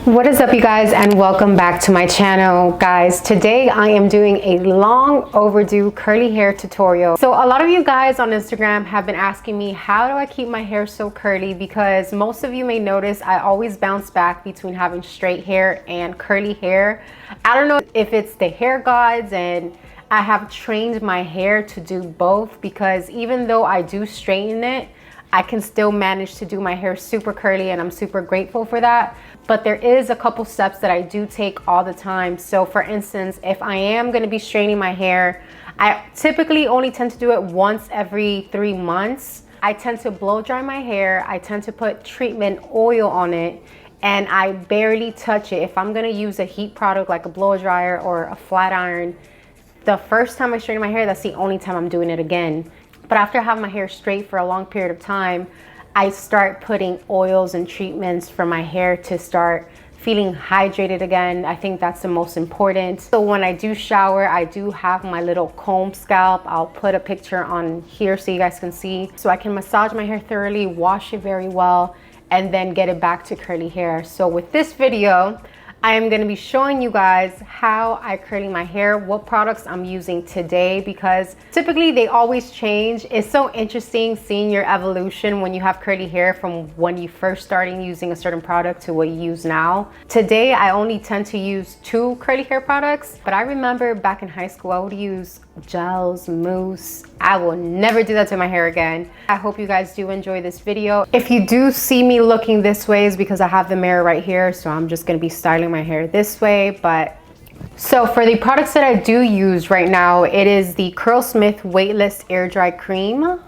What is up, you guys, and welcome back to my channel. Guys, today I am doing a long overdue curly hair tutorial. So a lot of you guys on Instagram have been asking me, how do I keep my hair so curly? Because most of you may notice I always bounce back between having straight hair and curly hair. I don't know if it's the hair gods, and I have trained my hair to do both, because even though I do straighten it, I can still manage to do my hair super curly, and I'm super grateful for that. But there is a couple steps that I do take all the time. So for instance, if I am going to be straightening my hair, I typically only tend to do it once every 3 months. I tend to blow dry my hair. I tend to put treatment oil on it, and I barely touch it. If I'm going to use a heat product like a blow dryer or a flat iron, the first time I straighten my hair, that's the only time I'm doing it again. But after having my hair straight for a long period of time, I start putting oils and treatments for my hair to start feeling hydrated again. I think that's the most important. So when I do shower, I do have my little comb scalp. I'll put a picture on here so you guys can see. So I can massage my hair thoroughly, wash it very well, and then get it back to curly hair. So with this video, I am going to be showing you guys how I curly my hair, what products I'm using today, because typically they always change. It's so interesting seeing your evolution when you have curly hair from when you first started using a certain product to what you use now. Today, I only tend to use 2 curly hair products, but I remember back in high school, I would use gels, mousse. I will never do that to my hair again. I hope you guys do enjoy this video. If you do see me looking this way, is because I have the mirror right here, so I'm just going to be styling my hair this way. But so for the products that I do use right now, it is the Curlsmith Weightless Air Dry Cream.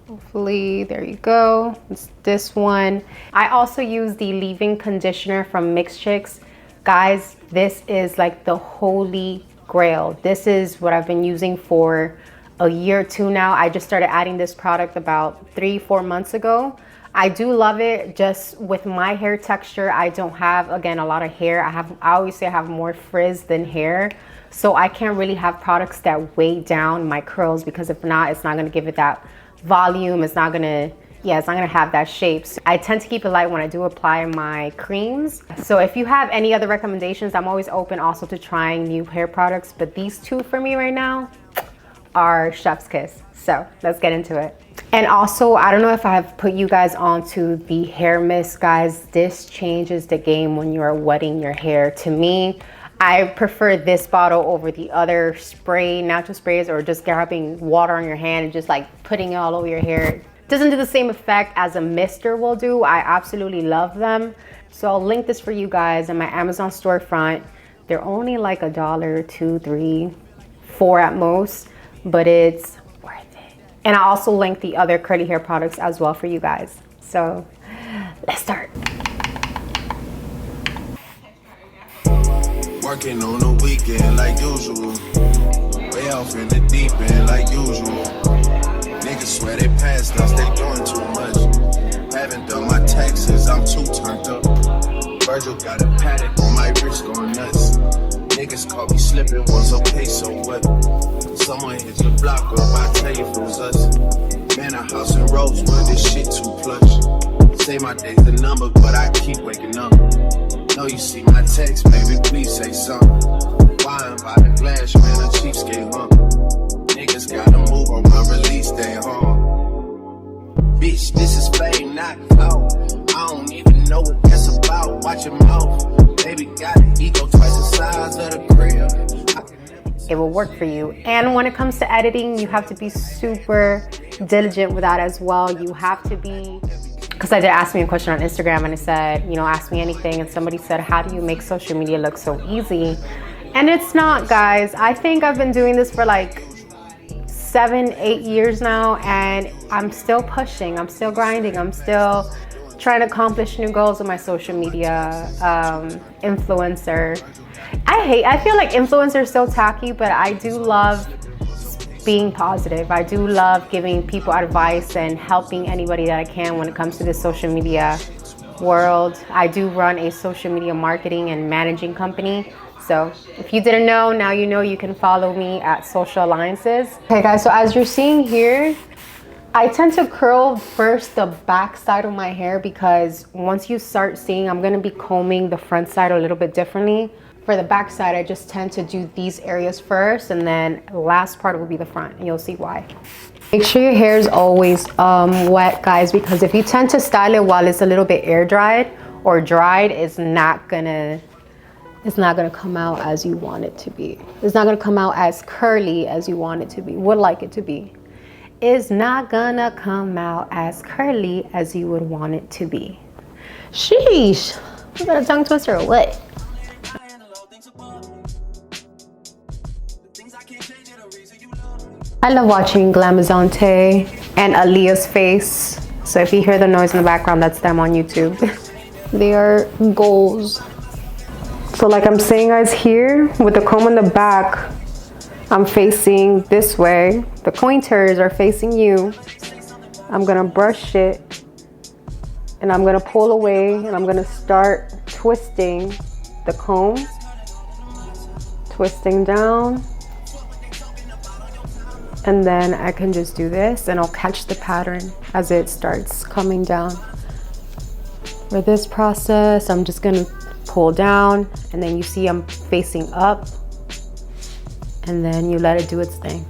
Hopefully, there you go. It's this one. I also use the leave-in conditioner from Mix Chicks. Guys, this is like the holy grail. This is what I've been using for a year or 2 now. I just started adding this product about 3-4 months ago. I do love it. Just with my hair texture, I don't have, again, a lot of hair. I always say I have more frizz than hair, so I can't really have products that weigh down my curls, because if not, it's not going to give it that volume. It's not going to have that shape. So I tend to keep it light when I do apply my creams. So if you have any other recommendations, I'm always open also to trying new hair products, but these 2 for me right now are chef's kiss. So let's get into it. And also, I don't know if I have put you guys onto the hair mist. Guys, this changes the game when you are wetting your hair. To me, I prefer this bottle over the other spray, natural sprays, or just grabbing water on your hand and just like putting it all over your hair. Doesn't do the same effect as a mister will do. I absolutely love them. So I'll link this for you guys in my Amazon storefront. They're only like $1, $2, $3, $4 at most, but it's worth it. And I also link the other curly hair products as well for you guys. So let's start. Working on the weekend like usual. Way off in the deep end like usual. Niggas swear they passed us, they doing too much. Haven't done my taxes, I'm too turned up. Virgil got a paddock on my wrist going nuts. Niggas caught me slipping, was okay, so what? Someone hit the block up, I tell you if it was us. Man, a house in Rosewood, this shit too plush. Say my day's the number, but I keep waking up. Know you see my text, baby, please say something. Wine by the glass, man, a cheapskate, huh? Niggas gotta move on my release day, huh? Bitch, this is fame, not clout. I don't even know what that's about. Watch your mouth. Baby got an ego twice the size of the crib. It will work for you. And when it comes to editing, you have to be super diligent with that as well. You have to be, because I did ask me a question on Instagram, and I said, you know, ask me anything. And somebody said, how do you make social media look so easy? And it's not, guys. I think I've been doing this for like 7-8 years now, and I'm still pushing, I'm still grinding, I'm still trying to accomplish new goals with my social media. Influencer, I feel like influencers are so tacky, but I do love being positive. I do love giving people advice and helping anybody that I can when it comes to the social media world. I do run a social media marketing and managing company. So if you didn't know, now you know. You can follow me at Social Alliances. Okay guys, so as you're seeing here, I tend to curl first the back side of my hair because once you start seeing, I'm gonna be combing the front side a little bit differently. For the back side, I just tend to do these areas first, and then the last part will be the front, and you'll see why. Make sure your hair is always wet, guys, because if you tend to style it while it's a little bit air dried or dried, it's not gonna come out as you want it to be. It's not gonna come out as curly as you want it to be, would like it to be. It's not gonna come out as curly as you would want it to be. Sheesh, you got a tongue twister or what? I love watching Glamazante and Aaliyah's face. So if you hear the noise in the background, that's them on YouTube. They are goals. So like I'm saying, guys, here with the comb in the back, I'm facing this way. The pointers are facing you. I'm gonna brush it and I'm gonna pull away and I'm gonna start twisting the comb. Twisting down. And then I can just do this and I'll catch the pattern as it starts coming down. For this process, I'm just gonna pull down and then you see I'm facing up and then you let it do its thing.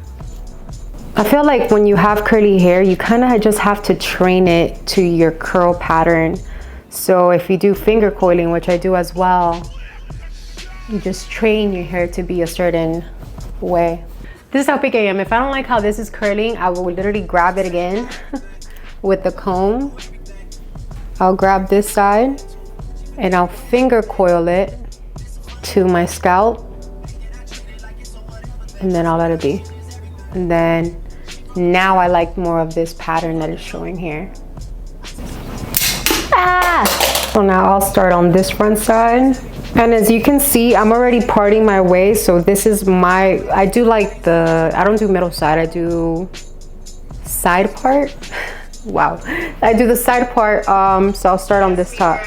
I feel like when you have curly hair, you kind of just have to train it to your curl pattern. So if you do finger coiling, which I do as well, you just train your hair to be a certain way. This is how picky I am. If I don't like how this is curling, I will literally grab it again with the comb. I'll grab this side and I'll finger coil it to my scalp and then I'll let it be. And then now I like more of this pattern that is showing here. So now I'll start on this front side. And as you can see, I'm already parting my way. So this is I do like I don't do middle side, I do side part. Wow, I do the side part, so I'll start on this top.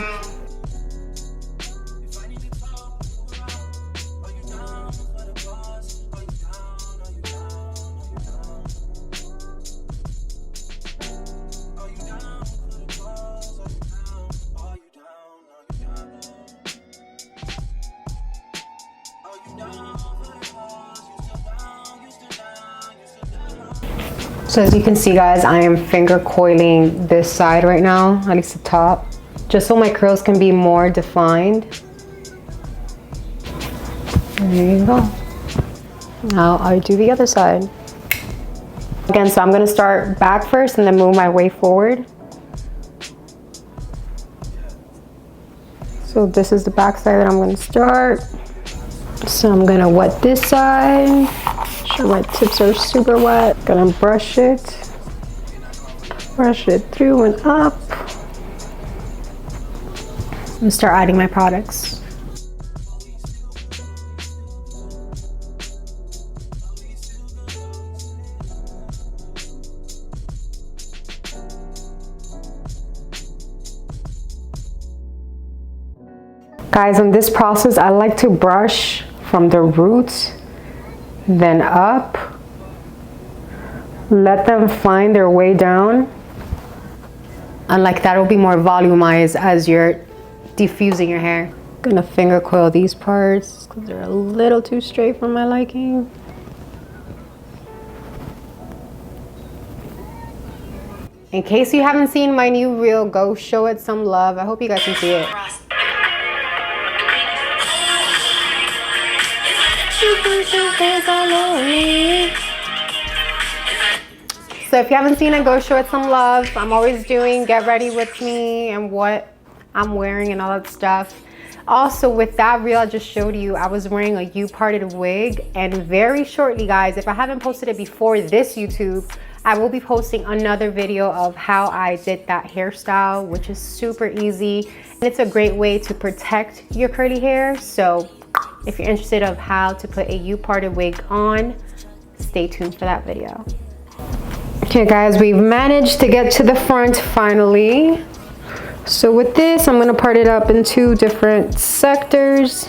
So as you can see, guys, I am finger coiling this side right now, at least the top, just so my curls can be more defined. And there you go. Now I do the other side. Again, so I'm gonna start back first and then move my way forward. So this is the back side that I'm gonna start. So I'm gonna wet this side. Sure, my tips are super wet. Gonna brush it through and up. And start adding my products. Guys, in this process, I like to brush from the roots, then up. Let them find their way down. And like that will be more volumized as you're diffusing your hair. I'm gonna finger coil these parts because they're a little too straight for my liking. In case you haven't seen my new reel, go show it some love. I hope you guys can see it. So if you haven't seen it, go show it some love. I'm always doing get ready with me and what I'm wearing and all that stuff. Also, with that reel I just showed you, I was wearing a U-parted wig, and very shortly, guys, if I haven't posted it before this YouTube, I will be posting another video of how I did that hairstyle, which is super easy. And it's a great way to protect your curly hair. So if you're interested of how to put a U-parted wig on, stay tuned for that video. Okay guys, we've managed to get to the front finally. So with this, I'm gonna part it up in two different sectors.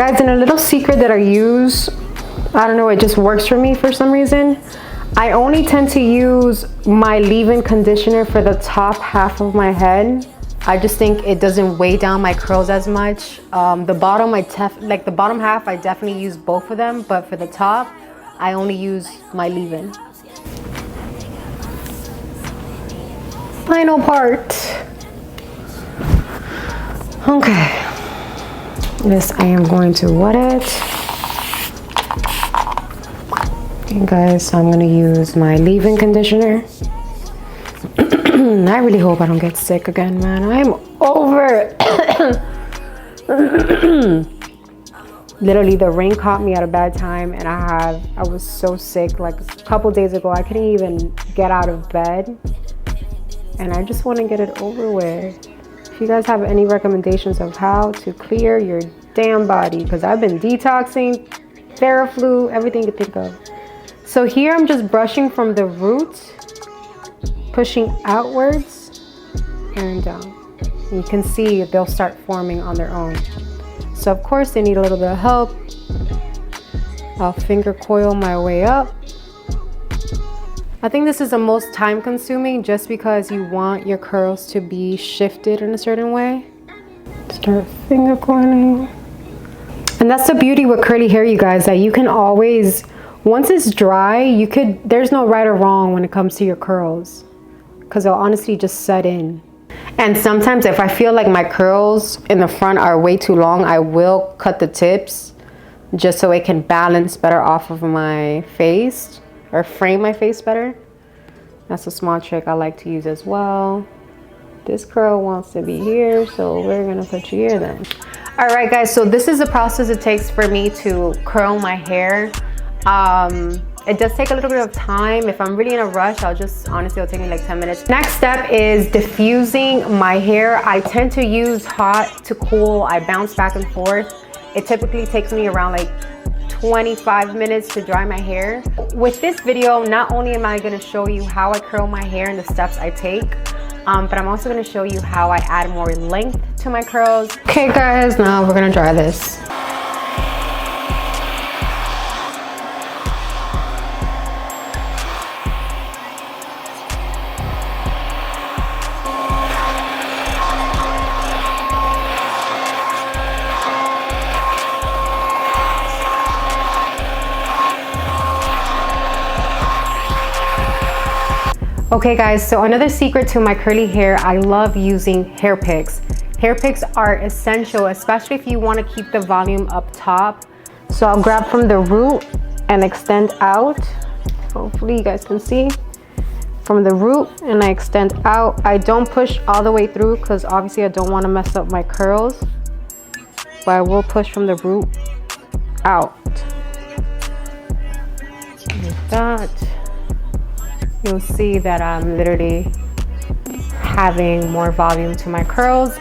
Guys, and a little secret that I use, I don't know, it just works for me for some reason. I only tend to use my leave-in conditioner for the top half of my head. I just think it doesn't weigh down my curls as much. The bottom, like the bottom half, I definitely use both of them, but for the top, I only use my leave-in. Final part. Okay. This I am going to wet it. Okay guys, so I'm gonna use my leave-in conditioner. I really hope I don't get sick again, man. I'm over it. Literally, the rain caught me at a bad time, and I was so sick. Like a couple days ago, I couldn't even get out of bed, and I just want to get it over with. If you guys have any recommendations of how to clear your damn body, because I've been detoxing, Theraflu, everything you think of. So here I'm just brushing from the root, pushing outwards and down. You can see they'll start forming on their own. So of course they need a little bit of help. I'll finger coil my way up. I think this is the most time consuming just because you want your curls to be shifted in a certain way. Start finger coiling. And that's the beauty with curly hair, you guys, that you can always, once it's dry, there's no right or wrong when it comes to your curls, because they'll honestly just set in. And sometimes if I feel like my curls in the front are way too long, I will cut the tips just so it can balance better off of my face or frame my face better. That's a small trick I like to use as well. This curl wants to be here, so we're gonna put you here then. All right guys, so this is the process it takes for me to curl my hair. It does take a little bit of time. If I'm really in a rush, honestly, it'll take me like 10 minutes. Next step is diffusing my hair. I tend to use hot to cool. I bounce back and forth. It typically takes me around like 25 minutes to dry my hair. With this video, not only am I gonna show you how I curl my hair and the steps I take, but I'm also gonna show you how I add more length to my curls. Okay guys, now we're gonna dry this. Okay guys, so another secret to my curly hair, I love using hair picks. Hair picks are essential, especially if you want to keep the volume up top. So I'll grab from the root and extend out. Hopefully you guys can see. From the root, and I extend out. I don't push all the way through because obviously I don't want to mess up my curls. But I will push from the root out. Like that. You'll see that I'm literally having more volume to my curls.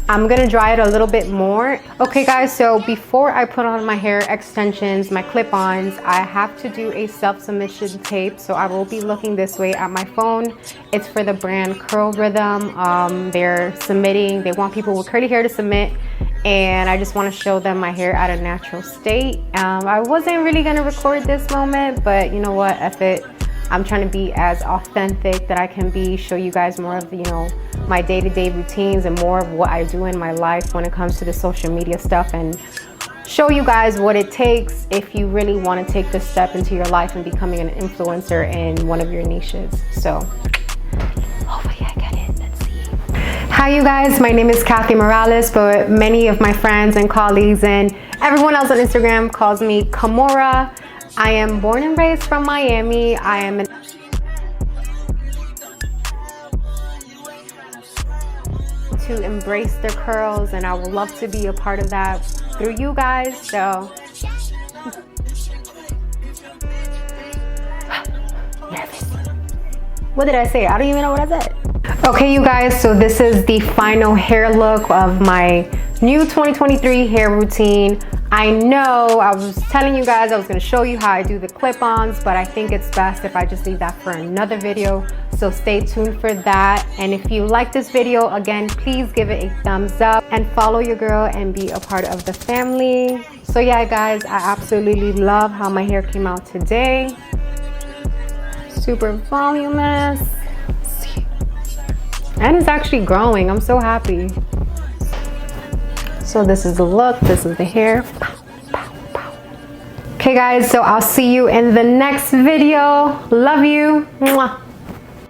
I'm gonna dry it a little bit more. Okay guys, so before I put on my hair extensions, my clip-ons, I have to do a self-submission tape. So I will be looking this way at my phone. It's for the brand Curl Rhythm. They want people with curly hair to submit, and I just want to show them my hair at a natural state. I wasn't really gonna record this moment, but you know what, F it. I'm trying to be as authentic that I can be, show you guys more of, my day-to-day routines and more of what I do in my life when it comes to the social media stuff, and show you guys what it takes if you really want to take this step into your life and becoming an influencer in one of your niches. So hopefully I get it. Let's see. Hi you guys, my name is Kathy Morales, but many of my friends and colleagues and everyone else on Instagram calls me Kamora. I am born and raised from Miami. I am to embrace their curls, and I would love to be a part of that through you guys. So what did I say? I don't even know what I said. Okay you guys, so this is the final hair look of my new 2023 hair routine. I know I was telling you guys I was going to show you how I do the clip-ons, but I think it's best if I just leave that for another video. So stay tuned for that. And if you like this video, again, please give it a thumbs up and follow your girl and be a part of the family. So yeah, guys, I absolutely love how my hair came out today. Super voluminous. And it's actually growing. I'm so happy. So this is the look, this is the hair. Pow, pow, pow. Okay guys, so I'll see you in the next video. Love you. Mwah.